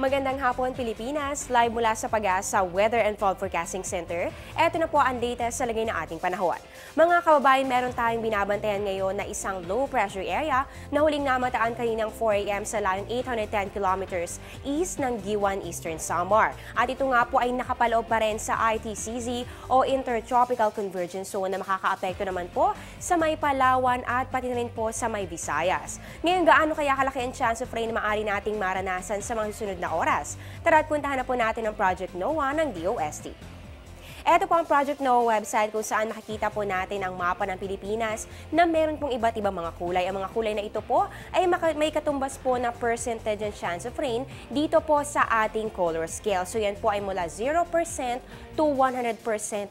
Magandang hapon Pilipinas, live mula sa Pag-asa Weather and Fall Forecasting Center. Ito na po ang latest sa lagay ng ating panahon. Mga kababayan, meron tayong binabantayan ngayon na isang low pressure area na huling namataan kaninang 4 a.m. sa layong 810 kilometers east ng Giwan, Eastern Samar. At ito nga po ay nakapaloob pa rin sa ITCZ o Intertropical Convergence Zone na makakaapekto naman po sa may Palawan at pati na rin po sa may Visayas. Ngayon, gaano kaya kalaki ang chance of rain na maaari nating maranasan sa mga susunod na oras? Tara at puntahan na po natin ang Project NOAA ng DOST. Ito po ang Project NOAA website kung saan makikita po natin ang mapa ng Pilipinas na meron pong iba't ibang mga kulay. Ang mga kulay na ito po ay may katumbas po na percentage and chance of rain dito po sa ating color scale. So yan po ay mula 0% to 100%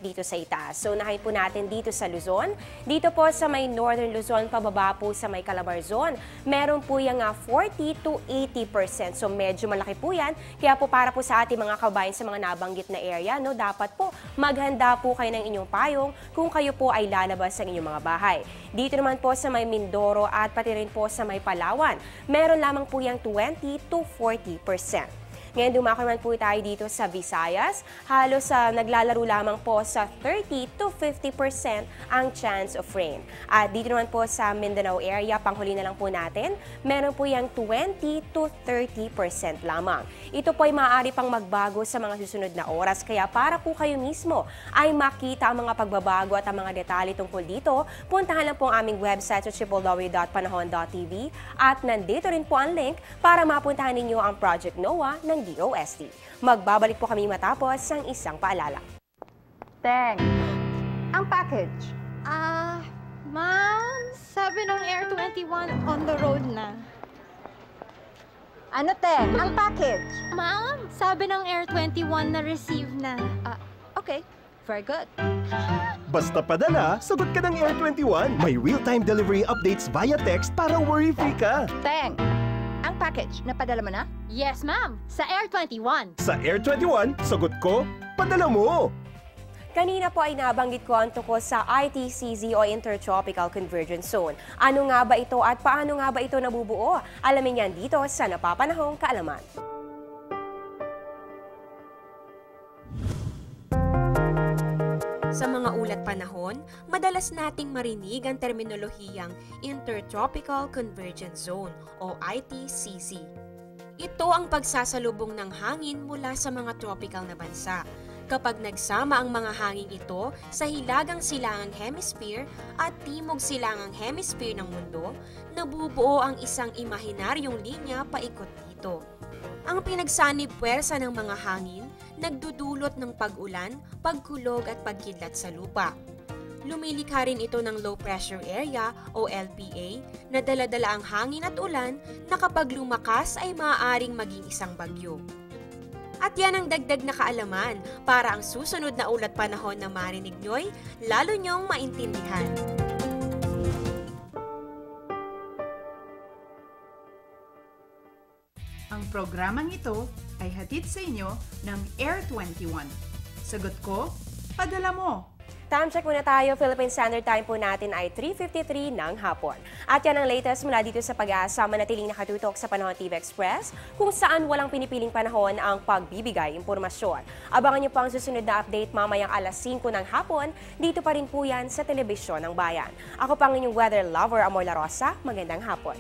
dito sa itaas. So unahin po natin dito sa Luzon. Dito po sa may Northern Luzon, pababa po sa may Calabarzon. Meron po yung 40 to 80%. So medyo malaki po yan. Kaya po para po sa ating mga kabayan sa mga nabanggit na area, no, dapat po maghanda po kayo ng inyong payong kung kayo po ay lalabas sa inyong mga bahay. Dito naman po sa may Mindoro at pati rin po sa may Palawan, meron lamang po yung 20 to 40%. Ngayon, dumako naman po tayo dito sa Visayas. Halos naglalaro lamang po sa 30 to 50% ang chance of rain. At dito naman po sa Mindanao area, panghuli na lang po natin, meron po yung 20 to 30% lamang. Ito po ay maaari pang magbago sa mga susunod na oras. Kaya para po kayo mismo ay makita ang mga pagbabago at ang mga detalye tungkol dito, puntahan lang po ang aming website sa www.panahon.tv at nandito rin po ang link para mapuntahan ninyo ang Project NOAA ng DOST. Magbabalik po kami matapos ng isang paalala. Teng, ang package. Ma'am, sabi ng Air 21 on the road na. Ano, Teng? Ang package. Ma'am, sabi ng Air 21 na receive na. Okay, very good. Basta padala, sagot ka ng Air 21. May real-time delivery updates via text para worry-free ka. Teng, ang package, napadala mo na? Yes, ma'am, sa Air 21. Sa Air 21, sagot ko, padala mo! Kanina po ay nabanggit ko ang tungkol sa ITCZ o Intertropical Convergence Zone. Ano nga ba ito at paano nga ba ito nabubuo? Alamin yan dito sa Napapanahong Kaalaman. Sa mga ulat panahon, madalas nating marinig ang terminolohiyang Intertropical Convergence Zone o ITCZ. Ito ang pagsasalubong ng hangin mula sa mga tropical na bansa. Kapag nagsama ang mga hangin ito sa hilagang silangang hemisphere at timog silangang hemisphere ng mundo, nabubuo ang isang imahinaryong linya paikot dito. Ang pinagsanib puwersa ng mga hangin nagdudulot ng pag-ulan, pagkulog at pagkidlat sa lupa. Lumilikha rin ito ng low pressure area o LPA na dala-dala ang hangin at ulan na kapag lumakas ay maaaring maging isang bagyo. At yan ang dagdag na kaalaman para ang susunod na ulat panahon na marinig nyo'y lalo nyong maintindihan. Ang programang ito ay hatid sa inyo ng Air 21. Sagot ko, padala mo! Time check muna tayo. Philippine Standard Time po natin ay 3:53 ng hapon. At yan ang latest mula dito sa Pag-asa, manatiling nakatutok sa Panahon TV Express kung saan walang pinipiling panahon ang pagbibigay impormasyon. Abangan niyo pa ang susunod na update mamayang alas 5 ng hapon. Dito pa rin po yan sa Telebisyon ng Bayan. Ako pang inyong weather lover, Amor La Rosa. Magandang hapon.